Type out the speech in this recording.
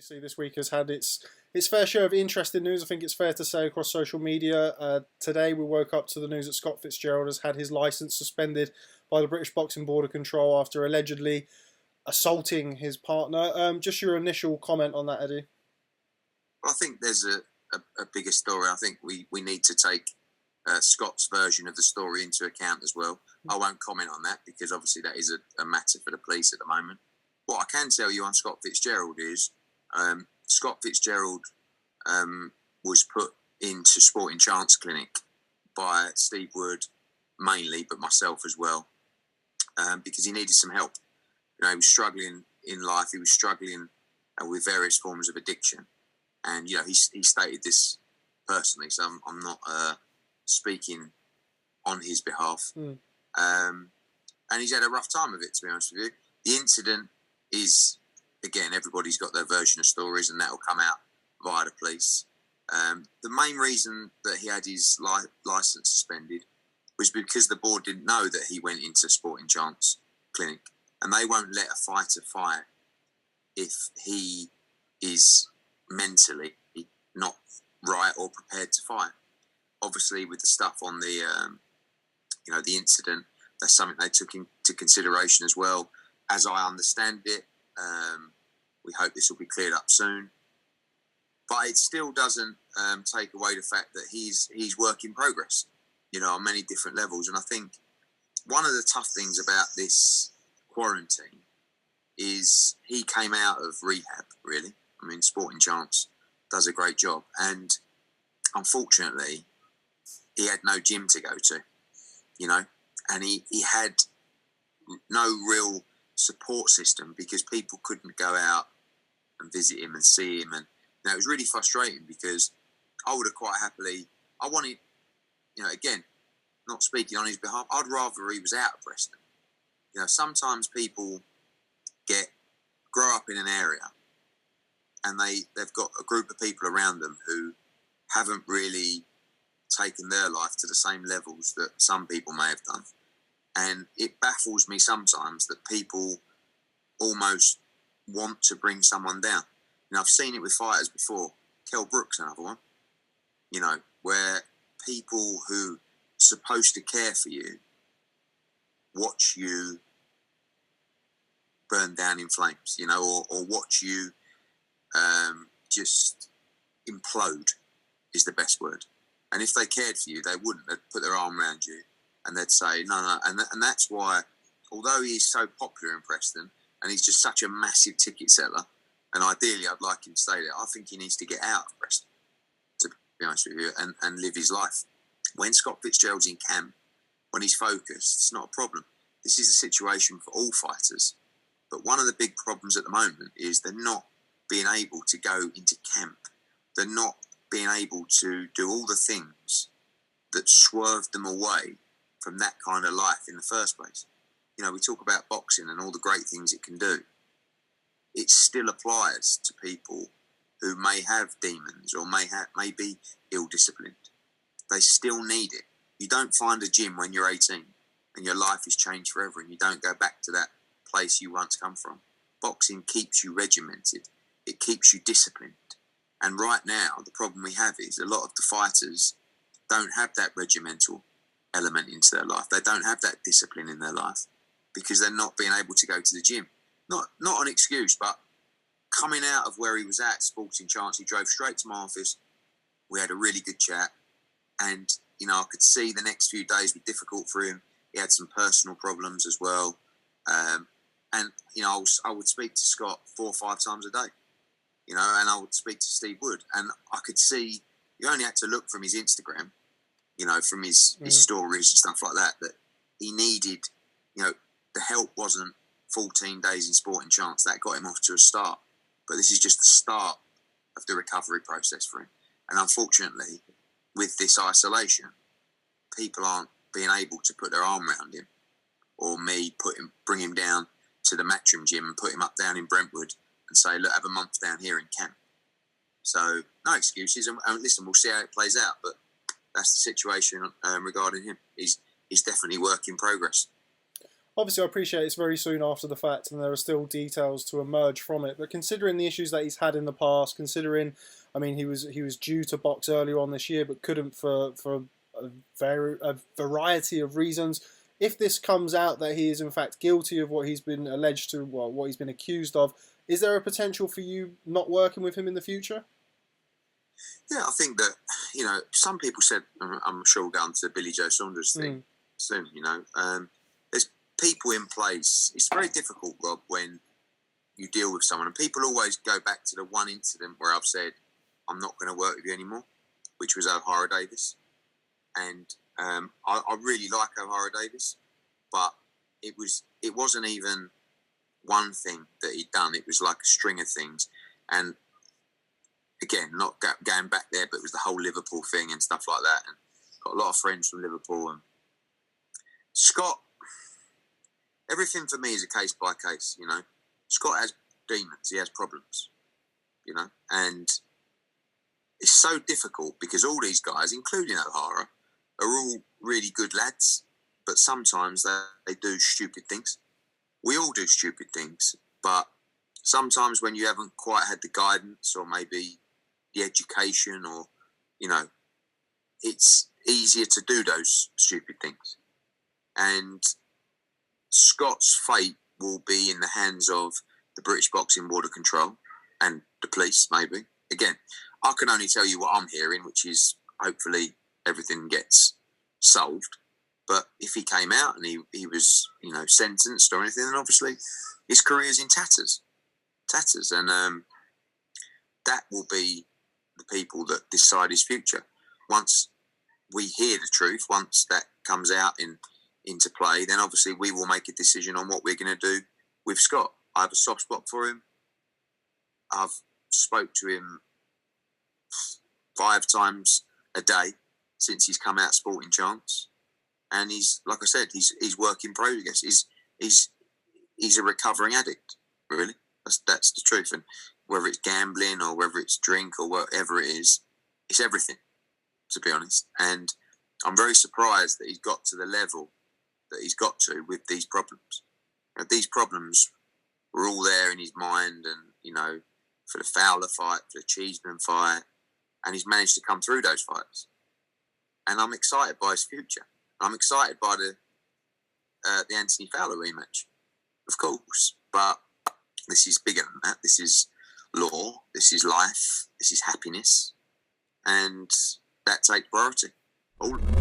obviously this week has had its fair share of interesting news. I think it's fair to say across social media. Today we woke up to the news that Scott FITZGERALD has had his licence suspended by the British Boxing Border Control after allegedly assaulting his partner. Just your initial comment on that, Eddie. I think there's a bigger story. I think we need to take Scott's version of the story into account as well. I won't comment on that because obviously that is a matter for the police at the moment. What I can tell you on Scott FITZGERALD is Scott FITZGERALD was put into Sporting Chance Clinic by Steve Wood mainly, but myself as well, because he needed some help. You know, he was struggling in life. He was struggling with various forms of addiction. And, you know, he stated this personally, so I'm not speaking on his behalf. And he's had a rough time of it, to be honest with you. The incident is, again, everybody's got their version of stories, and that will come out via the police. The main reason that he had his licence suspended was because the board didn't know that he went into Sporting Chance Clinic, and they won't let a fighter fight if he is mentally not right or prepared to fight. Obviously, with the stuff on the, the incident, that's something they took into consideration as well. As I understand it, we hope this will be cleared up soon. But it still doesn't take away the fact that he's work in progress, you know, on many different levels. And I think one of the tough things about this quarantine is he came out of rehab, really. I mean, Sporting Chance does a great job. And unfortunately, he had no gym to go to, you know, and he had no real support system because people couldn't go out and visit him and see him. And it was really frustrating because I would have quite happily, I wanted, you know, again, not speaking on his behalf, I'd rather he was out of Preston. You know, sometimes people grow up in an area and they've got a group of people around them who haven't really taken their life to the same levels that some people may have done. And it baffles me sometimes that people almost want to bring someone down. You know, I've seen it with fighters before. Kell Brook's another one. You know, where people who are supposed to care for you watch you burn down in flames, you know, or watch you just implode is the best word. And if they cared for you, they wouldn't. They'd put their arm around you and they'd say, no. And that's why, although he's so popular in Preston and he's just such a massive ticket seller, and ideally I'd like him to stay there, I think he needs to get out of Preston, to be honest with you, and live his life. When Scott FITZGERALD's in camp, when he's focused, it's not a problem. This is a situation for all fighters. But one of the big problems at the moment is they're not being able to go into camp. They're not being able to do all the things that swerved them away from that kind of life in the first place. You know, we talk about boxing and all the great things it can do. It still applies to people who may have demons or may be ill-disciplined. They still need it. You don't find a gym when you're 18 and your life is changed forever and you don't go back to that place you once come from. Boxing keeps you regimented. It keeps you disciplined. And right now, the problem we have is a lot of the fighters don't have that regimental element into their life. They don't have that discipline in their life because they're not being able to go to the gym. Not an excuse, but coming out of where he was at, Sporting Chance, he drove straight to my office. We had a really good chat. And, you know, I could see the next few days were difficult for him. He had some personal problems as well. And, you know, I would speak to Scott 4 or 5 times a day, you know, and I would speak to Steve Wood. And I could see, you only had to look from his Instagram, you know, from his stories and stuff like that, that he needed, you know, the help wasn't 14 days in Sporting Chance. That got him off to a start. But this is just the start of the recovery process for him. And unfortunately, with this isolation, people aren't being able to put their arm around him or me bring him down to the Matchroom gym and put him up down in Brentwood and say, look, have a month down here in camp. So no excuses. And listen, we'll see how it plays out. But that's the situation regarding him. He's definitely work in progress. obviously I appreciate it's very soon after the fact and there are still details to emerge from it, but considering the issues that he's had in the past, considering, I mean, he was due to box earlier on this year but couldn't for a variety of reasons. If this comes out that he is in fact guilty of what he's been alleged to, well, what he's been accused of, is there a potential for you not working with him in the future? Yeah, I think that, some people said, I'm sure we'll go on to the Billy Joe Saunders thing soon, there's people in place. It's very difficult, Rob, when you deal with someone, and people always go back to the one incident where I've said, I'm not going to work with you anymore, which was O'Hara Davis. And I really like O'Hara Davis, but it wasn't even one thing that he'd done. It was like a string of things. And again, not going back there, but it was the whole Liverpool thing and stuff like that. And got a lot of friends from Liverpool. And Scott, everything for me is a case by case, Scott has demons. He has problems, and it's so difficult because all these guys, including O'Hara, are all really good lads, but sometimes they do stupid things. We all do stupid things, but sometimes when you haven't quite had the guidance or maybe the education or, it's easier to do those stupid things. And Scott's fate will be in the hands of the British Boxing Board of Control and the police, maybe. Again, I can only tell you what I'm hearing, which is hopefully everything gets solved. But if he came out and he was, sentenced or anything, then obviously his career's in tatters. And that will be the people that decide his future. Once we hear the truth, once that comes out into play, then obviously we will make a decision on what we're going to do with Scott. I have a soft spot for him. I've spoke to him 5 times a day since he's come out Sporting Chance, and he's, like I said, he's work in progress. He's a recovering addict, really. That's the truth. And whether it's gambling or whether it's drink or whatever it is, it's everything, to be honest. And I'm very surprised that he's got to the level that he's got to with these problems. These problems were all there in his mind, and for the Fowler fight, for the Cheeseman fight, and he's managed to come through those fights. And I'm excited by his future. I'm excited by the Anthony Fowler rematch, of course. But this is bigger than that. This is law. This is life. This is happiness, and that takes priority. All of it.